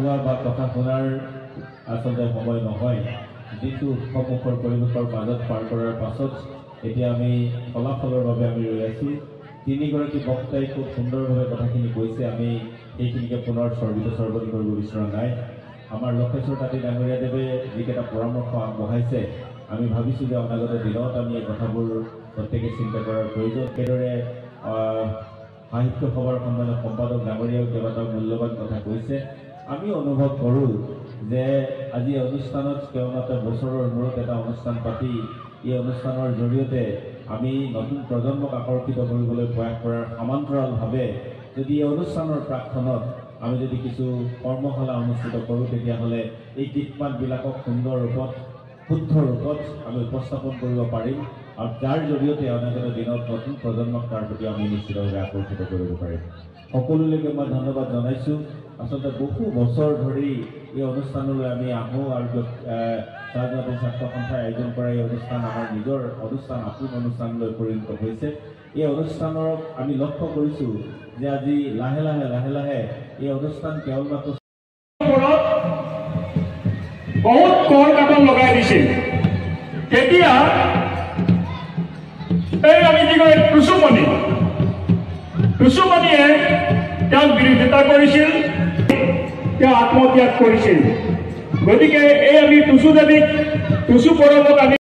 লোৱা বা কথা শুনাৰ আচলতে সময় নহয়। যিটো উৎসৱমুখৰ পৰিৱেশৰ মাজত পাৰ কৰাৰ পাছত এতিয়া আমি ফলাফলৰ বাবে আমি ৰৈ আছোঁ। তিনিগৰাকী বক্তাই খুব সুন্দৰভাৱে কথাখিনি কৈছে। আমি সেইখিনিকে পুনৰ সৰ্বন কৰিব বিচৰা নাই। আমাৰ লক্ষেশ্বৰ তাঁতী ডাঙৰীয়াদেৱে যিকেইটা পৰামৰ্শ আগবঢ়াইছে, আমি ভাবিছোঁ যে অনাগত দিনত আমি এই কথাবোৰ প্ৰত্যেকে চিন্তা কৰাৰ প্ৰয়োজন। সেইদৰে সাহিত্য সভাৰ সন্মানীয় সম্পাদক ডাঙৰীয়াও কেইবাটাও মূল্যৱান কথা কৈছে। আমি অনুভৱ কৰোঁ যে আজি অনুষ্ঠানত কেইবাটা বছৰৰ মূৰত এটা অনুষ্ঠান পাতি এই অনুষ্ঠানৰ জৰিয়তে আমি নতুন প্ৰজন্মক আকৰ্ষিত কৰিবলৈ প্ৰয়াস কৰাৰ সমান্তৰালভাৱে যদি এই অনুষ্ঠানৰ প্ৰাকখনত আমি যদি কিছু কৰ্মশালা অনুষ্ঠিত কৰোঁ, তেতিয়াহ'লে এই গীতমাতবিলাকক সুন্দৰ ৰূপত শুদ্ধ ৰূপত আমি উপস্থাপন কৰিব পাৰিম আৰু যাৰ জৰিয়তে অনাগত দিনত নতুন প্ৰজন্মক তাৰ প্ৰতি আমি নিশ্চিতভাৱে আকৰ্ষিত কৰিব পাৰিম। সকলোলৈকে মই ধন্যবাদ জনাইছোঁ। আচলতে বহু বছৰ ধৰি এই অনুষ্ঠানলৈ আমি আহোঁ আৰু চাহজাহাটী ছাত্ৰ সন্থাই আয়োজন কৰা এই অনুষ্ঠান আমাৰ নিজৰ অনুষ্ঠান, আপোন অনুষ্ঠানলৈ পৰিণত হৈছে। এই অনুষ্ঠানৰ আমি লক্ষ্য কৰিছোঁ যে আজি লাহে লাহে এই অনুষ্ঠান কেৱল মাত্ৰ বহুত কৰ কাটন লগাই দিছিল। তেতিয়া এই আমি কি কয় টুচুমণিয়ে তেওঁক বিৰোধিতা কৰিছিল, তেওঁ আত্মত্যাগ কৰিছিল। গতিকে এই আমি টুচু পৰৱক আমি